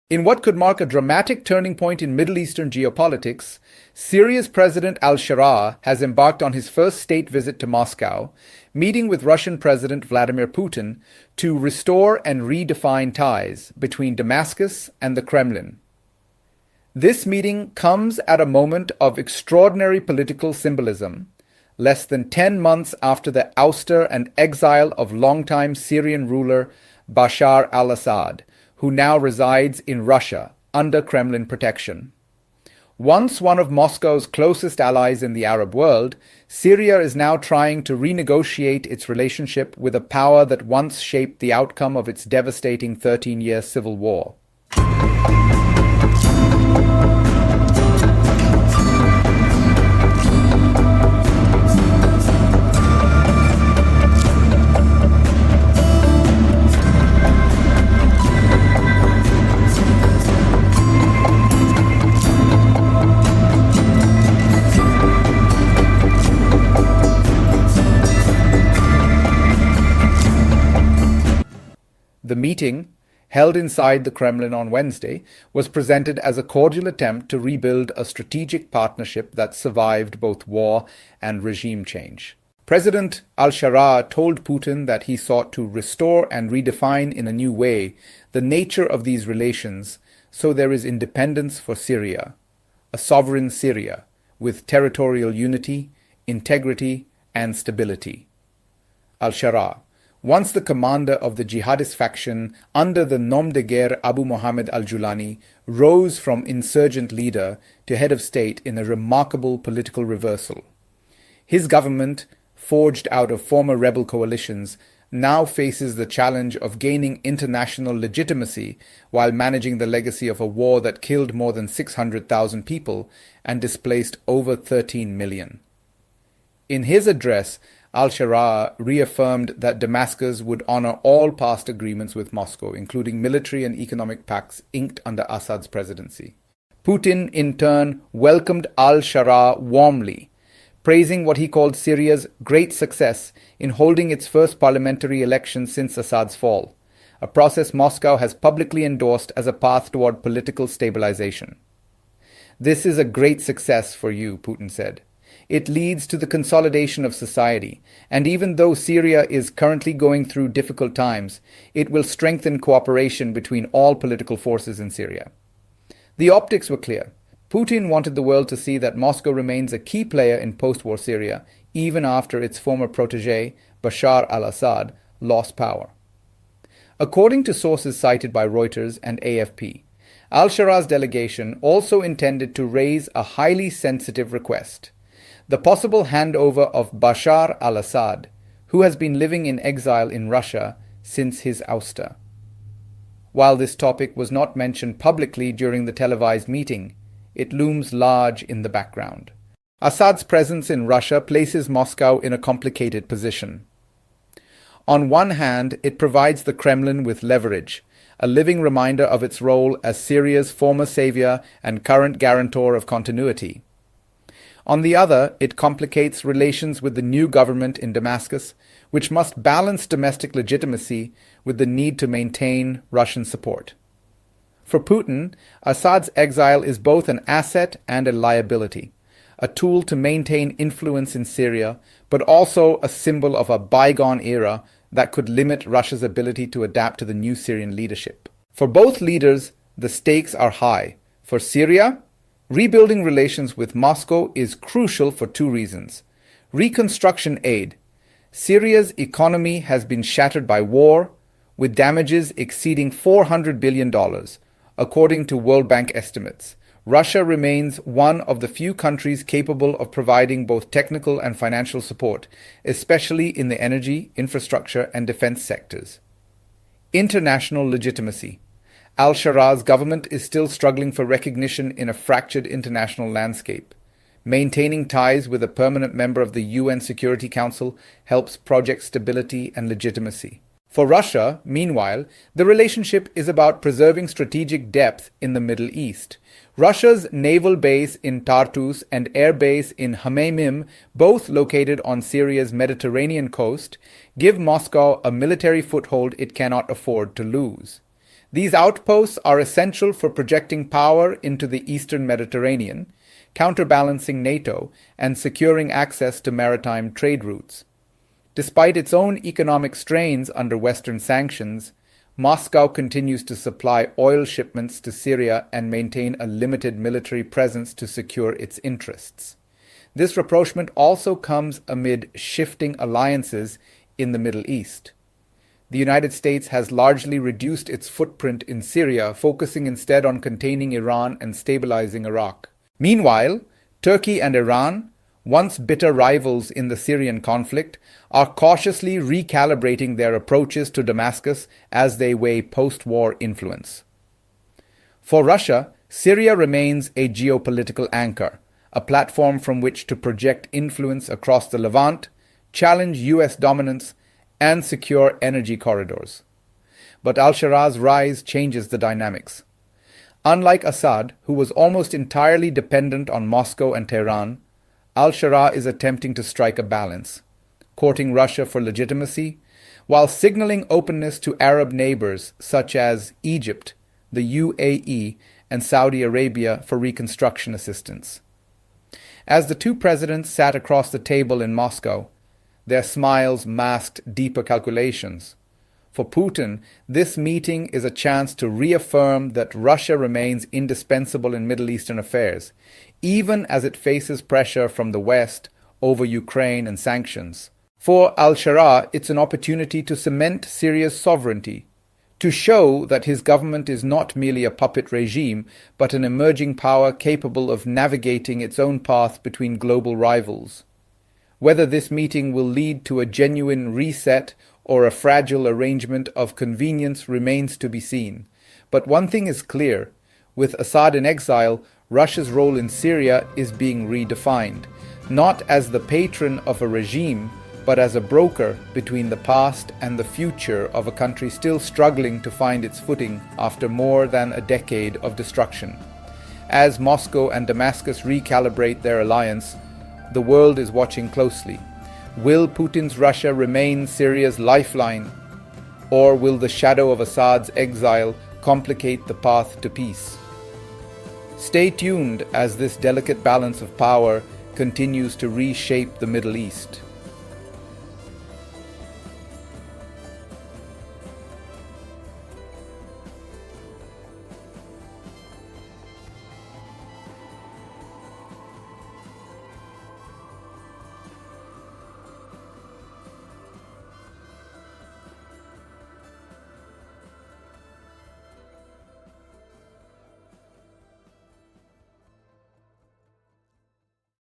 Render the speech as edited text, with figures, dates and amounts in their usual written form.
In what could mark a dramatic turning point in Middle Eastern geopolitics, Syria's President al-Sharaa has embarked on his first state visit to Moscow, meeting with Russian President Vladimir Putin to restore and redefine ties between Damascus and the Kremlin. This meeting comes at a moment of extraordinary political symbolism, less than 10 months after the ouster and exile of longtime Syrian ruler Bashar al-Assad, who now resides in Russia under Kremlin protection. Once one of Moscow's closest allies in the Arab world, Syria is now trying to renegotiate its relationship with a power that once shaped the outcome of its devastating 13-year civil war. The meeting, held inside the Kremlin on Wednesday, was presented as a cordial attempt to rebuild a strategic partnership that survived both war and regime change. President al-Sharaa told Putin that he sought to restore and redefine in a new way the nature of these relations so there is independence for Syria, a sovereign Syria, with territorial unity, integrity, and stability. Al-Sharaa, once the commander of the jihadist faction under the nom de guerre Abu Mohammed al-Julani, rose from insurgent leader to head of state in a remarkable political reversal. His government, forged out of former rebel coalitions, now faces the challenge of gaining international legitimacy while managing the legacy of a war that killed more than 600,000 people and displaced over 13 million. In his address, al-Sharaa reaffirmed that Damascus would honor all past agreements with Moscow, including military and economic pacts inked under Assad's presidency. Putin, in turn, welcomed al-Sharaa warmly, praising what he called Syria's great success in holding its first parliamentary election since Assad's fall, a process Moscow has publicly endorsed as a path toward political stabilization. "This is a great success for you," Putin said. "It leads to the consolidation of society, and even though Syria is currently going through difficult times, it will strengthen cooperation between all political forces in Syria." The optics were clear. Putin wanted the world to see that Moscow remains a key player in post-war Syria, even after its former protege, Bashar al-Assad, lost power. According to sources cited by Reuters and AFP, al-Sharaa's delegation also intended to raise a highly sensitive request: the possible handover of Bashar al-Assad, who has been living in exile in Russia since his ouster. While this topic was not mentioned publicly during the televised meeting, it looms large in the background. Assad's presence in Russia places Moscow in a complicated position. On one hand, it provides the Kremlin with leverage, a living reminder of its role as Syria's former savior and current guarantor of continuity. On the other, it complicates relations with the new government in Damascus, which must balance domestic legitimacy with the need to maintain Russian support. For Putin, Assad's exile is both an asset and a liability, a tool to maintain influence in Syria, but also a symbol of a bygone era that could limit Russia's ability to adapt to the new Syrian leadership. For both leaders, the stakes are high. For Syria, rebuilding relations with Moscow is crucial for two reasons. Reconstruction aid. Syria's economy has been shattered by war, with damages exceeding $400 billion, according to World Bank estimates. Russia remains one of the few countries capable of providing both technical and financial support, especially in the energy, infrastructure, and defense sectors. International legitimacy. Al-Sharaa's government is still struggling for recognition in a fractured international landscape. Maintaining ties with a permanent member of the UN Security Council helps project stability and legitimacy. For Russia, meanwhile, the relationship is about preserving strategic depth in the Middle East. Russia's naval base in Tartus and air base in Hmeimim, both located on Syria's Mediterranean coast, give Moscow a military foothold it cannot afford to lose. These outposts are essential for projecting power into the eastern Mediterranean, counterbalancing NATO, and securing access to maritime trade routes. Despite its own economic strains under Western sanctions, Moscow continues to supply oil shipments to Syria and maintain a limited military presence to secure its interests. This rapprochement also comes amid shifting alliances in the Middle East. The United States has largely reduced its footprint in Syria, focusing instead on containing Iran and stabilizing Iraq. Meanwhile, Turkey and Iran, once bitter rivals in the Syrian conflict, are cautiously recalibrating their approaches to Damascus as they weigh post-war influence. For Russia, Syria remains a geopolitical anchor, a platform from which to project influence across the Levant, challenge U.S. dominance, and secure energy corridors. But al-Sharaa's rise changes the dynamics. Unlike Assad, who was almost entirely dependent on Moscow and Tehran, al-Sharaa is attempting to strike a balance, courting Russia for legitimacy, while signaling openness to Arab neighbors such as Egypt, the UAE, and Saudi Arabia for reconstruction assistance. As the two presidents sat across the table in Moscow, their smiles masked deeper calculations. For Putin, this meeting is a chance to reaffirm that Russia remains indispensable in Middle Eastern affairs, even as it faces pressure from the West over Ukraine and sanctions. For al-Sharaa, it's an opportunity to cement Syria's sovereignty, to show that his government is not merely a puppet regime, but an emerging power capable of navigating its own path between global rivals. Whether this meeting will lead to a genuine reset or a fragile arrangement of convenience remains to be seen. But one thing is clear: with Assad in exile, Russia's role in Syria is being redefined, not as the patron of a regime, but as a broker between the past and the future of a country still struggling to find its footing after more than a decade of destruction. As Moscow and Damascus recalibrate their alliance, the world is watching closely. Will Putin's Russia remain Syria's lifeline, or will the shadow of Assad's exile complicate the path to peace? Stay tuned as this delicate balance of power continues to reshape the Middle East.